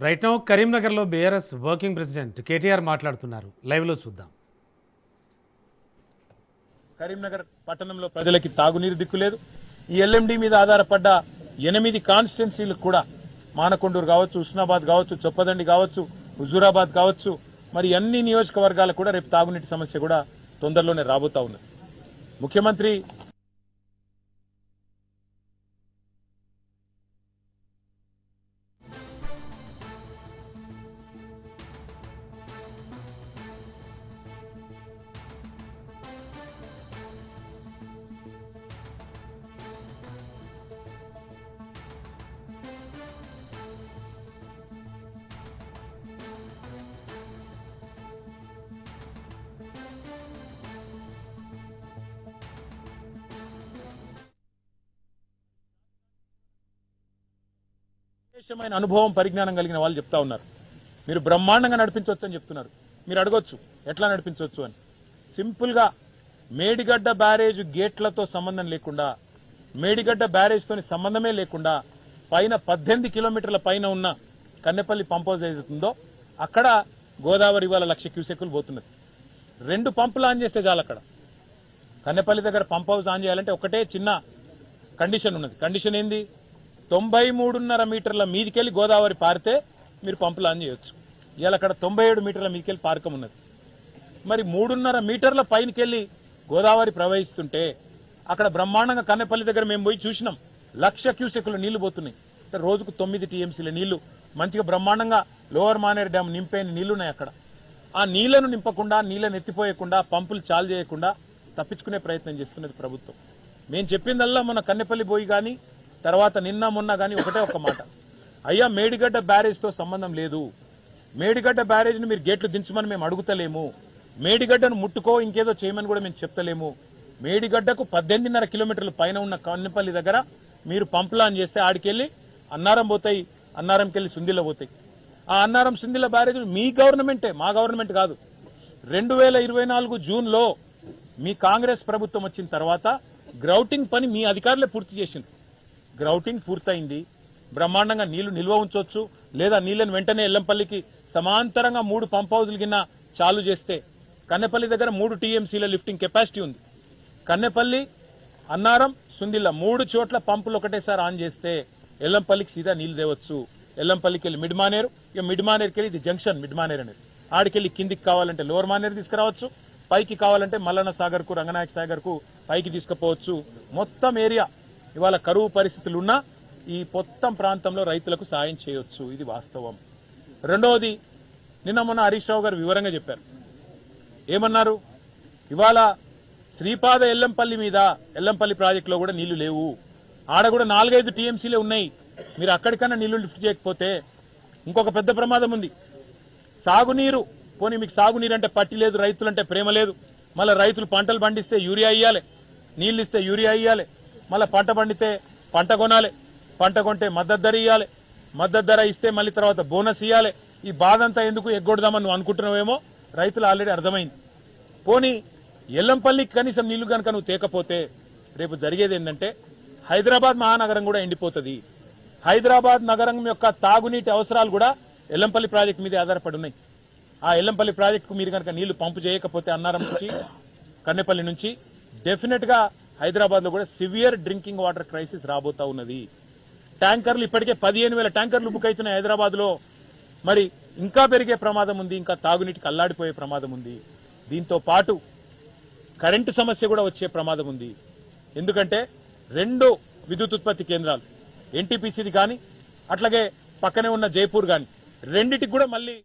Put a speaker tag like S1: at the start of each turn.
S1: Right now కరీంనగర్లో BRS working president KTR మాట్లాడుతున్నారు. లైవ్లో చూద్దాం.
S2: కరీంనగర్ పట్టణంలో ప్రజలకి తాగునీరు దిక్కులేదు. ఈ ఎల్ఎండి మీద ఆధారపడ్డ 8 కాన్స్టిట్యున్సీలకు కూడా మానకొండూరు కావచ్చు, హుస్నాబాద్ కావచ్చు, చొప్పదండి కావచ్చు, హుజూరాబాద్ కావచ్చు, మరి అన్ని నియోజకవర్గాలకు కూడా రేపు తాగునీటి సమస్య కూడా తొందరలోనే రాబోతా ఉన్నది. ముఖ్యమంత్రి విశేషమైన అనుభవం పరిజ్ఞానం కలిగిన వాళ్ళు చెప్తా ఉన్నారు, మీరు బ్రహ్మాండంగా నడిపించవచ్చు అని చెప్తున్నారు. మీరు అడగొచ్చు ఎట్లా నడిపించవచ్చు అని. సింపుల్ గా మేడిగడ్డ బ్యారేజ్ గేట్లతో సంబంధం లేకుండా, మేడిగడ్డ బ్యారేజ్ తోని సంబంధమే లేకుండా పైన 18 కిలోమీటర్ల పైన ఉన్న కన్నెపల్లి పంప్ హౌస్ ఏదైతుందో అక్కడ గోదావరి ఇవాళ 1,00,000 క్యూసెక్కులు పోతున్నది. 2 పంపులు ఆన్ చేస్తే చాలు. అక్కడ కన్నెపల్లి దగ్గర పంప్ హౌస్ ఆన్ చేయాలంటే ఒకటే చిన్న కండిషన్ ఉన్నది. కండిషన్ ఏంది? 93.5 మీటర్ల మీదికెళ్లి గోదావరి పారితే మీరు పంపులు ఆన్ చేయొచ్చు. ఇవాళ అక్కడ 97 మీటర్ల మీదికెళ్లి పారకం ఉన్నది. మరి 3.5 మీటర్ల పైనకెళ్లి గోదావరి ప్రవహిస్తుంటే అక్కడ బ్రహ్మాండంగా కన్నెపల్లి దగ్గర మేము పోయి చూసినాం, 1,00,000 క్యూసెక్కులు నీళ్లు పోతున్నాయి. అంటే రోజుకు 9 టీఎంసీల నీళ్లు మంచిగా బ్రహ్మాండంగా లోవర్ మానేరు డ్యామ్ నింపైన నీళ్లున్నాయి అక్కడ. ఆ నీళ్లను నింపకుండా, నీళ్లను ఎత్తిపోయకుండా, పంపులు చాలు చేయకుండా తప్పించుకునే ప్రయత్నం చేస్తున్నది ప్రభుత్వం. మేము చెప్పిందల్లా మన కన్నెపల్లి పోయి కానీ తర్వాత నిన్న మొన్న కానీ ఒకటే ఒక మాట, అయ్యా మేడిగడ్డ బ్యారేజ్తో సంబంధం లేదు, మేడిగడ్డ బ్యారేజ్ని మీరు గేట్లు దించమని మేము అడుగుతలేము, మేడిగడ్డను ముట్టుకో ఇంకేదో చేయమని కూడా మేము చెప్తలేము. మేడిగడ్డకు 18.5 కిలోమీటర్ల పైన ఉన్న కన్నెపల్లి దగ్గర మీరు పంపులాన్ చేస్తే ఆడికెళ్ళి అన్నారం పోతాయి, అన్నారంకెళ్ళి సుందిల్ల పోతాయి. ఆ అన్నారం సుందిల్ల బ్యారేజ్ మీ గవర్నమెంటే, మా గవర్నమెంట్ కాదు. 2024 జూన్లో మీ కాంగ్రెస్ ప్రభుత్వం వచ్చిన తర్వాత గ్రౌటింగ్ పని మీ అధికారులే పూర్తి చేసింది. గ్రౌటింగ్ పూర్తయింది, బ్రహ్మాండంగా నీళ్లు నిల్వ ఉంచవచ్చు. లేదా నీళ్లను వెంటనే ఎల్లంపల్లికి సమాంతరంగా 3 పంప్ హౌజులు కింద చాలు చేస్తే కన్నెపల్లి దగ్గర 3 టీఎంసీల లిఫ్టింగ్ కెపాసిటీ ఉంది. కన్నెపల్లి, అన్నారం, సుందిల్ల 3 చోట్ల పంపులు ఒకటేసారి ఆన్ చేస్తే ఎల్లంపల్లికి సీదా నీళ్లు తేవచ్చు. ఎల్లంపల్లికి వెళ్ళి మిడ్ మానేరు, ఇక మిడ్ మానేరుకి వెళ్ళి ఇది జంక్షన్ మిడ్ మానేరు అనేది, ఆడికెళ్ళి కిందికి కావాలంటే లోవర్ మానేరు తీసుకురావచ్చు, పైకి కావాలంటే మల్లన్న సాగర్ కు, రంగనాయక సాగర్ కు పైకి తీసుకుపోవచ్చు. మొత్తం ఏరియా ఇవాళ కరువు పరిస్థితులు ఉన్నా ఈ మొత్తం ప్రాంతంలో రైతులకు సాయం చేయొచ్చు. ఇది వాస్తవం. రెండవది, నిన్న మొన్న హరీష్ రావు గారు వివరంగా చెప్పారు. ఏమన్నారు? ఇవాళ శ్రీపాద ఎల్లంపల్లి మీద, ఎల్లంపల్లి ప్రాజెక్టులో కూడా నీళ్లు లేవు, ఆడ కూడా 4-5 టీఎంసీలే ఉన్నాయి. మీరు అక్కడికన్నా నీళ్లు లిఫ్ట్ చేయకపోతే ఇంకొక పెద్ద ప్రమాదం ఉంది. సాగునీరు పోనీ, మీకు సాగునీరు అంటే పట్టి లేదు, రైతులంటే ప్రేమ లేదు. మళ్ళీ రైతులు పంటలు పండిస్తే యూరియా ఇయ్యాలి, నీళ్ళు ఇస్తే యూరియా ఇయ్యాలి, మళ్ళీ పంట పండితే పంట కొనాలి, పంట కొంటే మద్దతు ధర ఇవ్వాలి, మద్దతు ధర ఇస్తే మళ్ళీ తర్వాత బోనస్ ఇవ్వాలి. ఈ బాధ అంతా ఎందుకు ఎగ్గొడదామని నువ్వు అనుకుంటున్నావేమో, రైతులు ఆల్రెడీ అర్థమైంది. పోనీ ఎల్లంపల్లికి కనీసం నీళ్లు కనుక నువ్వు తేకపోతే రేపు జరిగేది ఏంటంటే హైదరాబాద్ మహానగరం కూడా ఎండిపోతుంది. హైదరాబాద్ నగరం యొక్క తాగునీటి అవసరాలు కూడా ఎల్లంపల్లి ప్రాజెక్టు మీద ఆధారపడి ఉన్నాయి. ఆ ఎల్లంపల్లి ప్రాజెక్టుకు మీరు కనుక నీళ్లు పంపు చేయకపోతే అన్నారం నుంచి, కన్నెపల్లి నుంచి డెఫినెట్ గా హైదరాబాద్ లో కూడా సివియర్ డ్రింకింగ్ వాటర్ క్రైసిస్ రాబోతా ఉన్నది. ట్యాంకర్లు ఇప్పటికే 15,000 ట్యాంకర్లు బుక్ అవుతున్నాయి హైదరాబాద్ లో. మరి ఇంకా పెరిగే ప్రమాదం ఉంది, ఇంకా తాగునీటికి అల్లాడిపోయే ప్రమాదం ఉంది. దీంతో పాటు కరెంటు సమస్య కూడా వచ్చే ప్రమాదం ఉంది. ఎందుకంటే 2 విద్యుత్ ఉత్పత్తి కేంద్రాలు, ఎన్టీపీసీది కానీ అట్లాగే పక్కనే ఉన్న జైపూర్ కానీ, రెండిటికి కూడా మళ్ళీ